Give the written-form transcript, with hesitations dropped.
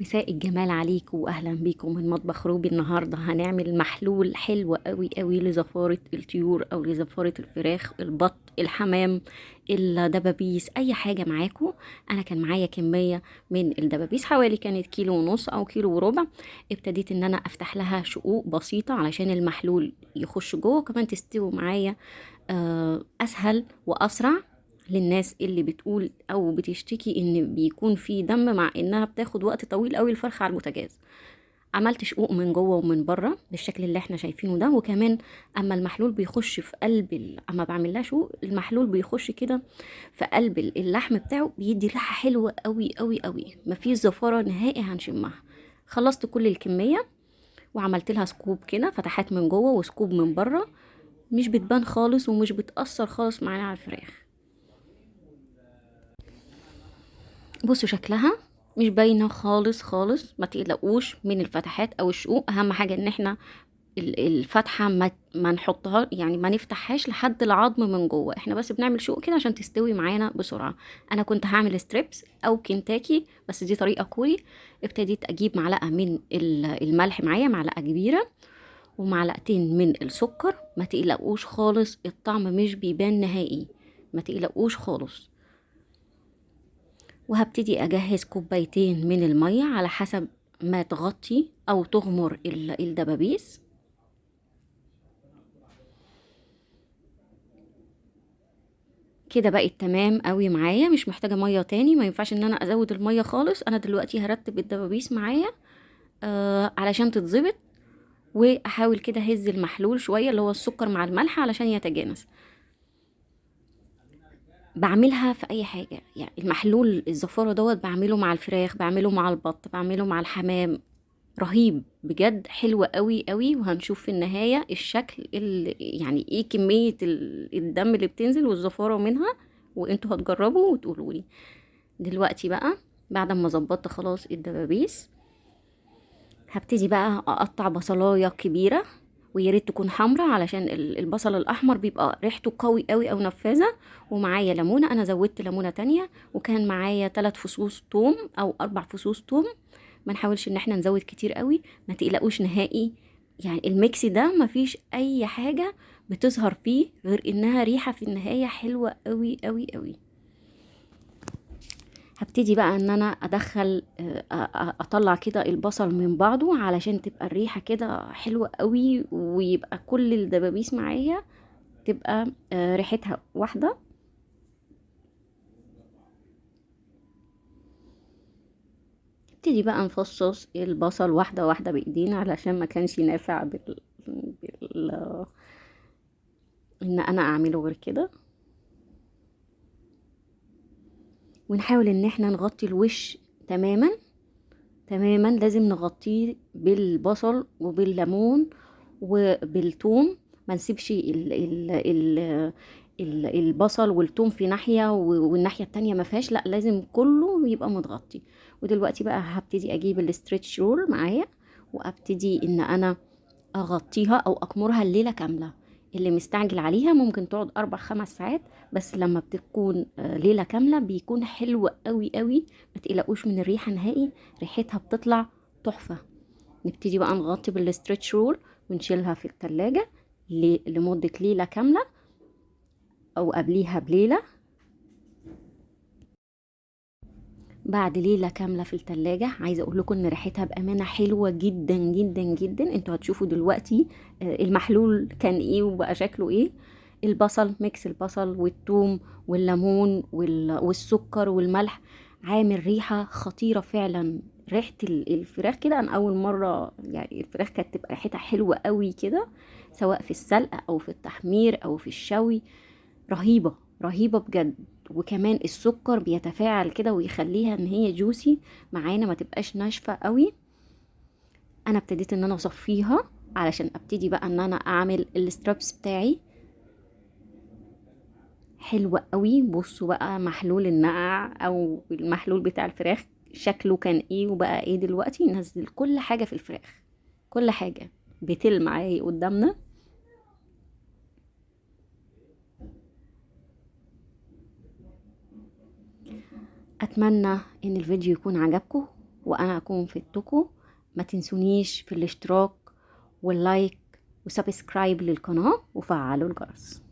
مساء الجمال عليكم واهلا بيكم من مطبخ روبي. النهارده هنعمل محلول حلو قوي قوي لزفارة الطيور او لزفارة الفراخ، البط، الحمام، الدبابيس، اي حاجة معاكم. انا كان معايا كمية من الدبابيس، حوالي كانت كيلو ونص او كيلو وربع. ابتديت ان انا افتح لها شقوق بسيطة علشان المحلول يخش جوه، كمان تستوي معايا اسهل واسرع. للناس اللي بتقول او بتشتكي ان بيكون في دم مع انها بتاخد وقت طويل قوي الفرخه على البوتاجاز، عملت شقوق من جوه ومن بره بالشكل اللي احنا شايفينه ده. وكمان اما المحلول بيخش في قلب اما بعمل لها شقوق، المحلول بيخش كده في قلب اللحم بتاعه، بيدي ريحه حلوه قوي قوي قوي، مفيش زفاره نهائي هنشمها. خلصت كل الكميه وعملت لها سكوب كده، فتحات من جوه وسكوب من بره، مش بتبان خالص ومش بتأثر خالص معانا على الفراخ. بصوا شكلها مش باينه خالص خالص، ما تقلقوش من الفتحات او الشقوق. اهم حاجه ان احنا الفتحه ما نحطها، يعني ما نفتحهاش لحد العظم من جوه، احنا بس بنعمل شقوق كده عشان تستوي معانا بسرعه. انا كنت هعمل ستريبس او كنتاكي، بس دي طريقه كوري. ابتديت اجيب معلقه من الملح، معايا معلقه كبيره ومعلقتين من السكر. ما تقلقوش خالص، الطعم مش بيبان نهائي، ما تقلقوش خالص. وهبتدي اجهز كوبايتين من المية على حسب ما تغطي او تغمر الدبابيس. كده بقت تمام قوي معايا، مش محتاجة مية تاني، ما ينفعش ان انا ازود المية خالص. انا دلوقتي هرتب الدبابيس معايا علشان تتظبط، واحاول كده اهز المحلول شوية اللي هو السكر مع الملح علشان يتجانس. بعملها في اي حاجة، يعني المحلول الزفارة دوت بعمله مع الفراخ، بعمله مع البط، بعمله مع الحمام. رهيب بجد، حلو قوي قوي. وهنشوف في النهاية الشكل اللي يعني ايه كمية الدم اللي بتنزل والزفارة منها، وانتوا هتجربوا وتقولوا لي. دلوقتي بقى بعد ما ظبطت خلاص الدبابيس، هبتدي بقى اقطع بصلايه كبيره، ويا ريت تكون حمراء علشان البصل الاحمر بيبقى ريحته قوي قوي او نفاذه. ومعايا ليمونه، انا زودت ليمونه تانية. وكان معايا 3 فصوص توم او 4 فصوص توم. ما نحاولش ان احنا نزود كتير قوي، ما تقلقوش نهائي. يعني الميكس ده مفيش اي حاجه بتظهر فيه غير انها ريحه في النهايه حلوه قوي قوي قوي. هبتدي بقى ان انا ادخل اطلع كده البصل من بعضه علشان تبقى الريحة كده حلوة قوي، ويبقى كل الدبابيس معايا تبقى ريحتها واحدة. نبتدي بقى نفصص البصل واحدة واحدة بايدينا علشان ما كانش نافع بال... ان انا اعمله غير كده. ونحاول ان احنا نغطي الوش تماما تماما، لازم نغطيه بالبصل وبالليمون وبالثوم. ما نسيبش البصل والثوم في ناحية والناحية التانية ما فيهاش، لا لازم كله يبقى متغطي. ودلوقتي بقى هبتدي اجيب الاسترتش رول معايا، وابتدي ان انا اغطيها او اكمرها الليلة كاملة. اللي مستعجل عليها ممكن تقعد 4 5 ساعات، بس لما بتكون ليلة كاملة بيكون حلو قوي قوي. ما تقلقوش من الريحة نهائي، ريحتها بتطلع تحفة. نبتدي بقى نغطي بالاسترتش رول ونشيلها في التلاجة لمدة ليلة كاملة او قبليها بليلة. بعد ليلة كاملة في التلاجة، عايزة اقول لكم ان ريحتها بامانة حلوة جدا جدا جدا. انتوا هتشوفوا دلوقتي المحلول كان ايه وبقى شكله ايه. البصل، ميكس البصل والثوم والليمون والسكر والملح عامل ريحة خطيرة فعلا. ريحة الفراخ كده، انا اول مرة يعني الفراخ كانت تبقى ريحتها حلوة قوي كده، سواء في السلق او في التحمير او في الشوي. رهيبة رهيبة بجد. وكمان السكر بيتفاعل كده ويخليها ان هي جوسي معانا، ما تبقاش ناشفة قوي. انا ابتديت ان انا اصفيها علشان ابتدي بقى ان انا اعمل السترابس بتاعي. حلوة قوي. بصوا بقى محلول النقع او المحلول بتاع الفراخ شكله كان ايه وبقى ايه دلوقتي. نزل كل حاجة في الفراخ، كل حاجة بتلمع اهي قدامنا. اتمنى ان الفيديو يكون عجبكم، وانا اكون فدتكم. ما تنسونيش في الاشتراك واللايك وسبسكرايب للقناة وفعلوا الجرس.